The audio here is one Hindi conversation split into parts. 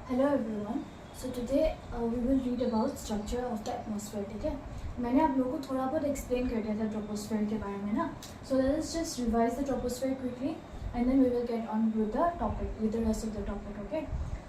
Hello everyone. So today we will read about structure of the atmosphere. ठीक है, मैंने आप लोगों को थोड़ा बहुत एक्सप्लेन कर दिया था ट्रोपोस्फेयर के बारे में ना। So let us just revise the troposphere quickly and then we will get on with the topic, with the rest of the topic. Okay,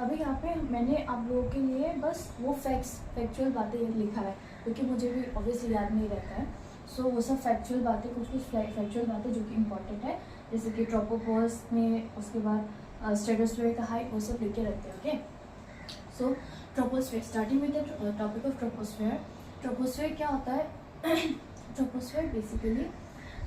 अभी यहाँ पे मैंने आप लोगों के लिए बस वो फैक्चुअल बातें लिखा है, क्योंकि मुझे भी ऑब्वियसली याद नहीं रहता है। सो वो सब फैक्चुअल बातें, कुछ फैक्चुअल बातें जो कि इंपॉर्टेंट है, जैसे कि ट्रोपोपॉज में, उसके बाद स्ट्रेटोस्फेयर का हाइट, वो सब लिख के रखते हैं। Okay, so troposphere, starting with the topic of troposphere. Troposphere क्या होता है? ट्रोपोस्फेयर बेसिकली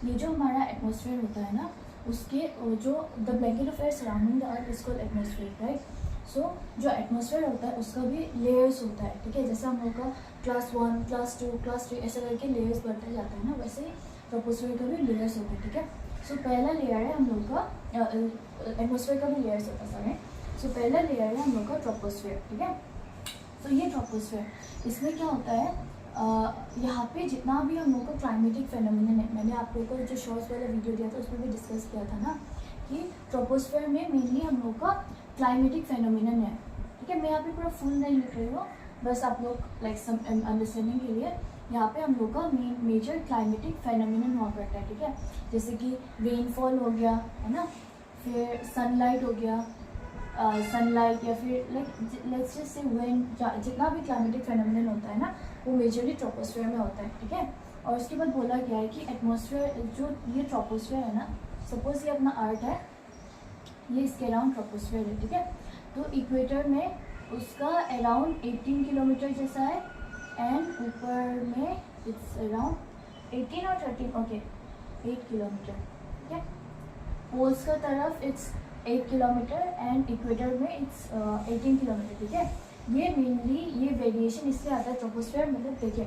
ये जो हमारा एटमॉस्फेयर होता है ना, उसके जो the blanket of air surrounding the earth is called atmosphere, right. So जो एटमॉस्फेयर होता है उसका भी लेयर्स होता है। ठीक है, जैसे हम लोग का क्लास 1, क्लास 2, क्लास 3 ऐसे करके लेयर्स बढ़ते जाता है ना, वैसे ही ट्रोपोस्फेयर का भी लेयर्स होता है। ठीक है, सो पहला लेयर है हम लोग का एटमॉस्फेयर का भी लेयर्स होता है, सॉरी। सो पहला लेयर है हम लोग का ट्रोपोस्फेयर। ठीक है, तो ये ट्रोपोस्फेयर, इसमें क्या होता है, यहाँ पे जितना भी हम लोग का क्लाइमेटिक फेनोमेनन है, मैंने आप लोगों को जो शॉर्ट्स वाला वीडियो दिया था उसमें भी डिस्कस किया था ना, कि ट्रोपोस्फेयर में मेनली हम लोग का क्लाइमेटिक फेनोमेनन है। ठीक है, मैं यहाँ पे पूरा फुल नहीं लिख रही हूँ, बस आप लोग लाइक सम अंडरस्टैंडिंग के लिए यहाँ पे हम लोग का मेजर क्लाइमेटिक फेनोमेनन हुआ करता है। ठीक है, जैसे कि रेनफॉल हो गया है ना, फिर सनलाइट हो गया, सनलाइट, या फिर like let's just say wind, जितना भी क्लाइमेटिक फेनोमेनन होता है ना, वो मेजरली ट्रोपोस्फेयर में होता है। ठीक है, और उसके बाद बोला गया है कि एटमॉस्फेयर, जो ये ट्रोपोस्फेयर है ना, सपोज ये अपना अर्थ है, ये इसके अराउंड ट्रोपोस्फेयर है। ठीक है, तो इक्वेटर में उसका अराउंड 18 किलोमीटर जैसा है, एंड ऊपर में इट्स अराउंड 18 और 13, ओके 8 किलोमीटर। ठीक है, पोल्स का तरफ इट्स 8 किलोमीटर एंड इक्वेटर में इट्स 18 किलोमीटर। ठीक है, ये मेनली ये वेरिएशन इसलिए आता है ट्रोपोस्फेयर, मतलब देखिए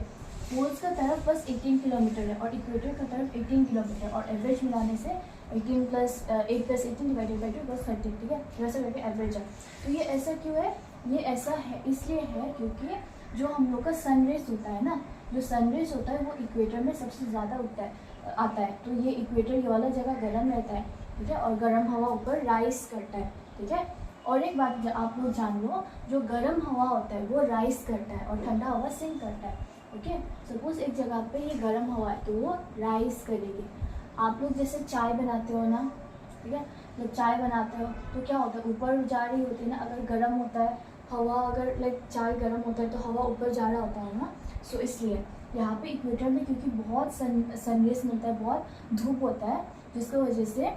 पोल्स का तरफ बस 18 किलोमीटर है और इक्वेटर का तरफ 18 किलोमीटर, और एवरेज मिलाने से 18 + 8 + 18 डिवाइडेड बाई 2 + 30। ठीक है, वैसा करके एवरेज है। तो ये ऐसा क्यों है? ये ऐसा है इसलिए है क्योंकि जो हम लोग का सन रेज होता है ना, जो सन रेज होता है वो इक्वेटर में सबसे ज़्यादा आता है। तो ये इक्वेटर ये वाला जगह गर्म रहता है। ठीक है, और गर्म हवा ऊपर राइज करता है। ठीक है, और एक बात आप लोग जान लो, जो गर्म हवा होता है वो राइज करता है और ठंडा हवा सिंक करता है। ओके, सपोज एक जगह पे ये गर्म हवा है तो वो राइज करेगी। आप लोग जैसे चाय बनाते हो ना, ठीक है, जब चाय बनाते हो तो क्या होता है, ऊपर जा रही होती है ना, अगर गर्म होता है हवा, अगर लाइक चाय गर्म होता है तो हवा ऊपर जा रहा होता है ना। सो इसलिए यहाँ पे इक्वेटर में क्योंकि बहुत सनरेज मिलता है, बहुत धूप होता है, जिसकी वजह से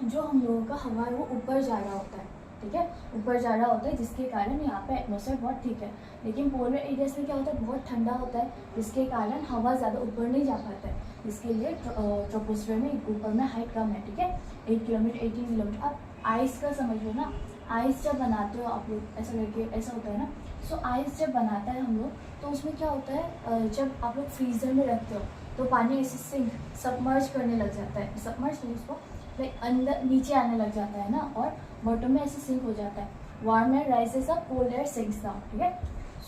जो हम लोगों का हवा है वो ऊपर जा रहा होता है। ठीक है, ऊपर जा रहा होता है, जिसके कारण यहाँ पे एटमॉस्फेयर बहुत ठीक है। लेकिन पोलर एरियाज में क्या होता है, बहुत ठंडा होता है, जिसके कारण हवा ज़्यादा ऊपर नहीं जा पाता है। इसके लिए ट्रोपोस्फेयर में ऊपर में हाइट कम है। ठीक है, 8 किलोमीटर, 18 किलोमीटर। आप आइस का समझ लो ना, आइस जब बनाते हो आप लोग ऐसा करके, ऐसा होता है ना। सो आइस जब बनाता है हम लोग, तो उसमें क्या होता है, जब आप लोग फ्रीज़र में रखते हो तो पानी ऐसे सिंक सबमर्ज करने लग जाता है, सबमर्ज नहीं, उसको लाइक अंदर नीचे आने लग जाता है ना, और बॉटम में ऐसे सिंक हो जाता है। Warm air rises up, cold air sinks down. ठीक है,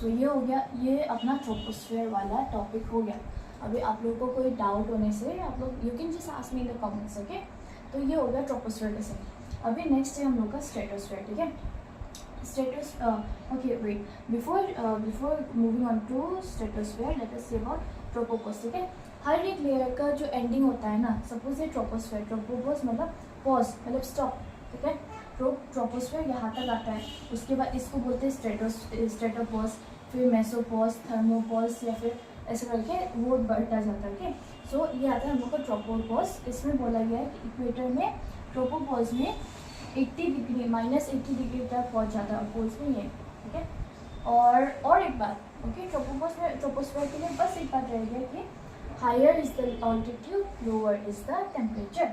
सो ये हो गया, ये अपना ट्रोपोस्फेयर वाला टॉपिक हो गया। अभी आप लोगों को कोई डाउट होने से आप लोग you can just ask me in the comments. Okay, तो ये हो गया ट्रोपोस्फेयर का सेम। अभी नेक्स्ट है हम लोग का स्ट्रेटोस्फेयर। ठीक है, stratos okay wait, before moving on to stratosphere, let us see about tropopause. ठीक है, हर एक लेयर का जो एंडिंग होता है ना, सपोज ये ट्रोपोस्फेयर, ट्रोपोपॉज मतलब पॉज, मतलब स्टॉप। ठीक है, ट्रोपोस्फेयर यहाँ तक आता है, उसके बाद इसको बोलते हैं स्ट्रेटोपॉज, फिर मेसोपॉज, थर्मोपॉज, या फिर ऐसे करके वो बढ़ता जाता है। ओके, सो ये आता है हम लोग का ट्रोपोपॉज। इसमें बोला गया है कि इक्वेटर में ट्रोपोपॉज में 80 डिग्री, -80 डिग्री तक पहुँच जाता है, और पोल्स में ये। ठीक है, और एक बात, ओके, ट्रोपोस्फेयर के लिए बस एक बात रह गया कि higher is the altitude, lower is the temperature.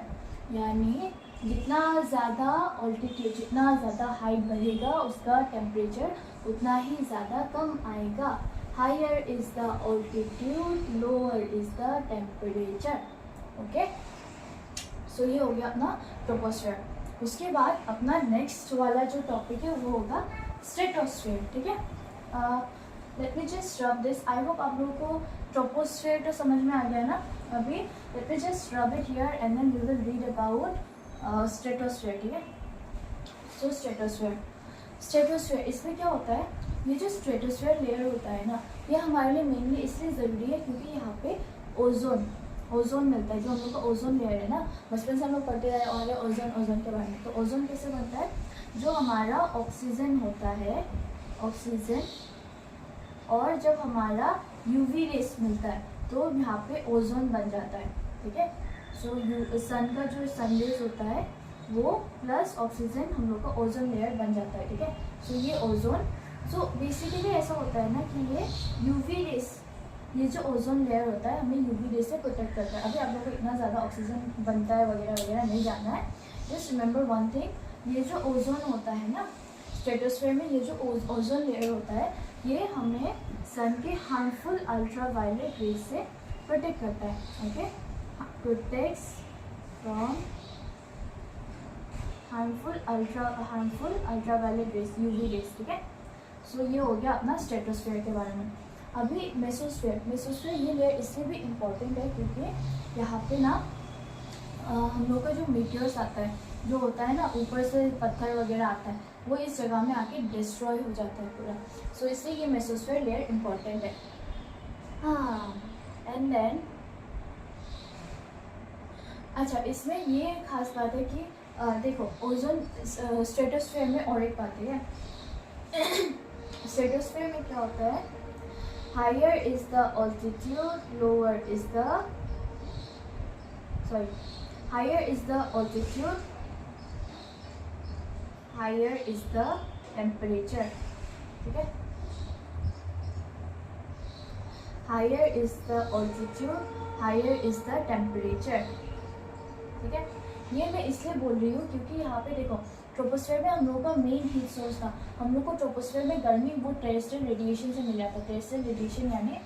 यानी जितना ज़्यादा ऑल्टीट्यूड, जितना ज़्यादा हाइट बढ़ेगा उसका टेम्परेचर उतना ही ज़्यादा कम आएगा। Higher is the altitude, lower is the temperature. Okay, so ये हो गया अपना ट्रोपोस्फेयर। उसके बाद अपना नेक्स्ट वाला जो टॉपिक है वो होगा स्ट्रेटोस्फेयर। ठीक है, late me just rub this. I hope आप लोगों को ट्रोपोस्फेयर तो समझ में आ गया ना। अभी let me just rub it here and then we will read about stratosphere. ठीक है, सो स्ट्रेटोस्फेयर, स्ट्रेटोस्फेयर, इसमें क्या होता है, ये जो स्ट्रेटोस्फेयर लेयर होता है ना, ये हमारे लिए मेनली इसलिए ज़रूरी है क्योंकि यहाँ पे ओजोन मिलता है, जो हम लोग का ओजोन लेयर है ना, बचपन से हम लोग पढ़ते रहे और ओजोन के बारे में। तो ओजोन कैसे बनता है, जो हमारा ऑक्सीजन होता है, ऑक्सीजन, और जब हमारा यूवी रेस मिलता है तो यहाँ पे ओजोन बन जाता है, ठीक है। सो सन का जो सन रेस होता है वो प्लस ऑक्सीजन हम लोग का ओजोन लेयर बन जाता है, ठीक है। सो ये ओजोन, सो बेसिकली ऐसा होता है ना कि ये यूवी रेस, ये जो ओजोन लेयर होता है हमें यूवी रे से प्रोटेक्ट करता है। अभी आप लोगों को इतना ज़्यादा ऑक्सीजन बनता है वगैरह वगैरह नहीं जानना है, जस्ट रिमेंबर वन थिंग, ये जो ओजोन होता है ना स्ट्रेटोस्फेयर में, ये जो ओजोन लेयर होता है ये हमें सन के हार्मफुल अल्ट्रावायलेट रेज से प्रोटेक्ट करता है, okay. Protects from harmful ultraviolet rays, UV rays, ठीक है। सो ये हो गया अपना स्ट्रेटोस्फेयर के बारे में। अभी मेसोस्फेयर ये लेयर इसलिए भी इम्पॉर्टेंट है क्योंकि यहाँ पे ना हम लोग का जो मीटियोर्स आता है, जो होता है ना ऊपर से पत्थर वगैरह आता है, वो इस जगह में आके डिस्ट्रॉय हो जाता है पूरा। सो इसलिए ये मेसोस्फेयर लेयर इम्पॉर्टेंट है। हाँ, एंड देन अच्छा, इसमें ये खास बात है कि देखो ओजोन स्ट्रेटोस्फेयर में और एक बात है, स्ट्रेटोस्फेयर में क्या होता है, higher is the altitude, higher is the altitude, higher is the temperature, ठीक है। higher is the altitude, higher is the temperature, ठीक है। ये मैं इसलिए बोल रही हूँ क्योंकि यहाँ पे देखो ट्रोपोस्फेयर में हम लोगों का मेन हीट सोर्स था, हम लोग को ट्रोपोस्फेयर में गर्मी वो टेरेस्ट्रियल रेडिएशन से मिल जाता है। टेरेस्ट्रियल रेडिएशन यानी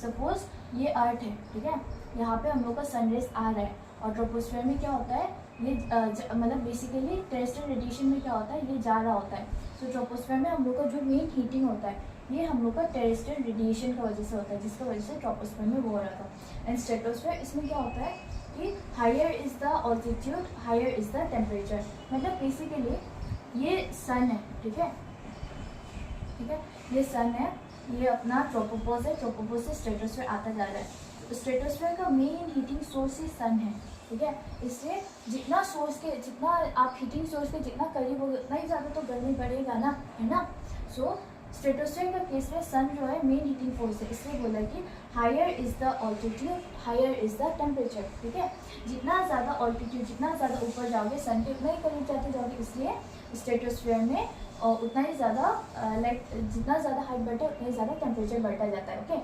सपोज ये अर्थ है, ठीक है, यहाँ पे हम लोग का सनरेज आ रहा है और ट्रोपोस्फेयर में क्या होता है, ये मतलब बेसिकली टेरेस्ट्रियल रेडिएशन में क्या होता है, ये जा रहा होता है। सो ट्रोपोस्फेयर में हम लोग का जो मेन हीटिंग होता है ये हम लोग का टेरेस्ट्रियल रेडिएशन की वजह से होता है, जिसकी वजह से ट्रोपोस्फेयर में वो हो रहा था। एंड स्ट्रेटोस्फेयर, इसमें क्या होता है कि higher is the altitude, higher is the temperature, मतलब बेसिकली ये सन है, ठीक है, ठीक है, ये सन है, ये अपना ट्रोपोपोज है, ट्रोपोपोज से स्ट्रेटोस्फेयर आता जा रहा है। तो स्ट्रेटोस्फेयर का मेन हीटिंग सोर्स ही सन है, ठीक है। इसलिए जितना आप हीटिंग सोर्स के जितना करीब होगा उतना ही ज़्यादा तो गर्मी बढ़ेगा ना, है ना। सो स्ट्रेटोस्फेयर का केस में सन जो है मेन हीटिंग फोर्स है, इसलिए बोला कि higher is the altitude, higher is the temperature, ठीक है। जितना ज़्यादा ऑल्टीट्यूड, जितना ज़्यादा ऊपर जाओगे सन के उतना ही करीब जाते जाओगे, इसलिए स्ट्रेटोस्फेयर में उतना ही ज़्यादा जितना ज़्यादा हाइट बढ़ता है उतना ही ज़्यादा टेम्परेचर बढ़ता जाता है, ओके।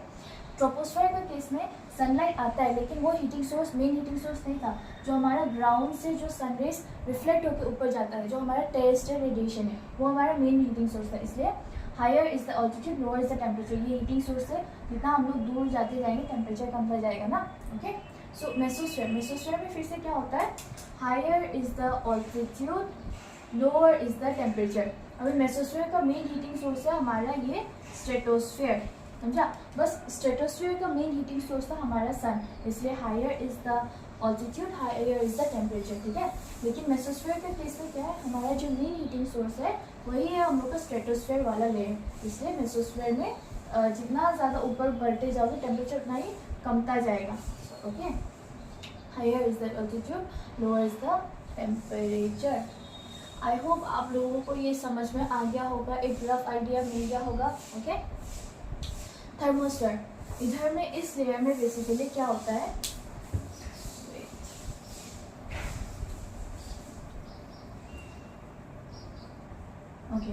ट्रोपोस्फेयर का केस में सनलाइट आता है लेकिन वो heating source main heating source नहीं था, जो हमारा ग्राउंड से जो सनरेज रिफ्लेक्ट होकर ऊपर जाता है, जो हमारा टेरेस्ट्रियल रेडिएशन है, वो हमारा मेन हीटिंग सोर्स था। इसलिए higher is the altitude, lower is the temperature, ये हीटिंग सोर्स है, जितना हम लोग दूर जाते जाएंगे टेम्परेचर कम हो जाएगा ना, ओके। सो मेसोस्फेयर में फिर से क्या होता है, higher is the altitude, lower is the temperature. अभी मेसोस्फेयर का मेन हीटिंग सोर्स है हमारा ये स्ट्रेटोस्फेयर, समझा। बस स्ट्रेटोस्फेयर का मेन हीटिंग सोर्स था हमारा सन, इसलिए higher is the altitude, higher is the temperature, ठीक है। लेकिन मेसोस्फेयर के केस में क्या है, हमारा जो मेन हीटिंग सोर्स है वही है हम लोग का स्ट्रेटोस्फेयर वाला लेयर, इसलिए मेसोस्फेयर में जितना ज़्यादा ऊपर बढ़ते जाओगे टेम्परेचर उतना ही कमता जाएगा, okay. Higher is the altitude, lower is the temperature. I hope आप लोगों को ये समझ में आ गया होगा, एक रफ आइडिया मिल गया होगा, ओके। थर्मोस्फेयर, इधर में इस लेयर में बेसिकली क्या होता है, ओके।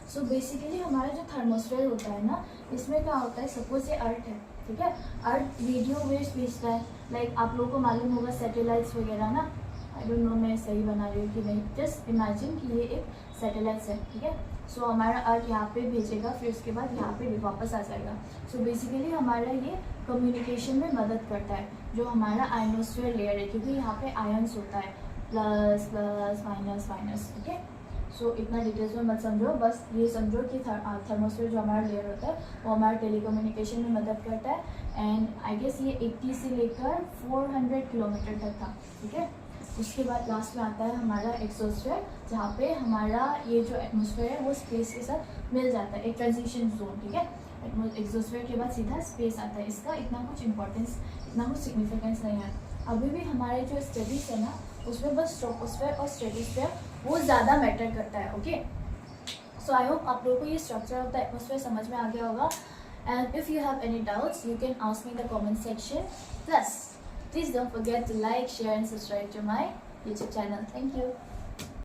सो बेसिकली हमारा जो थर्मोस्फेयर होता है ना, इसमें क्या होता है, सपोज ये अर्थ है, ठीक है, अर्थ रेडियो वेव्स भेजता है, लाइक आप लोगों को मालूम होगा सैटेलाइट्स वगैरह ना, आई डोंट नो मैं सही बना रही हूँ कि नहीं, जस्ट इमेजिन कि ये एक सैटेलाइट्स है, ठीक है। सो हमारा अर्थ यहाँ पे भेजेगा, फिर उसके बाद यहाँ पे वापस आ जाएगा। सो बेसिकली हमारा ये कम्युनिकेशन में मदद करता है, जो हमारा आयनोस्फेयर लेयर है, क्योंकि यहाँ पे आयन्स होता है, प्लस प्लस माइनस माइनस, ठीक है। सो इतना डिटेल्स में मत समझो, बस ये समझो कि थर्मोस्फेयर जो हमारा लेयर होता है वो हमारा टेलीकम्युनिकेशन में मदद करता है। एंड आई गेस ये 80 से लेकर 400 किलोमीटर तक था, ठीक है। उसके बाद लास्ट में आता है हमारा एक्सोस्फेयर, जहाँ पे हमारा ये जो एटमॉस्फेयर है वो स्पेस के साथ मिल जाता है, एक ट्रांजिशन जोन, ठीक है। एक्सोस्फेयर के बाद सीधा स्पेस आता है, इसका इतना कुछ इंपॉर्टेंस, इतना कुछ सिग्निफिकेंस नहीं है। अभी भी हमारे जो स्टडीज़ है ना, उसमें बस ट्रोपोस्फेयर और स्ट्रेटोस्फेयर वो ज़्यादा मैटर करता है, ओके। सो आई होप आप लोगों को ये स्ट्रक्चर ऑफ द एटमॉस्फेयर समझ में आ गया होगा। And if you have any doubts you can ask me in the comment section. Plus please don't forget to like, share and subscribe to my YouTube channel. Thank you.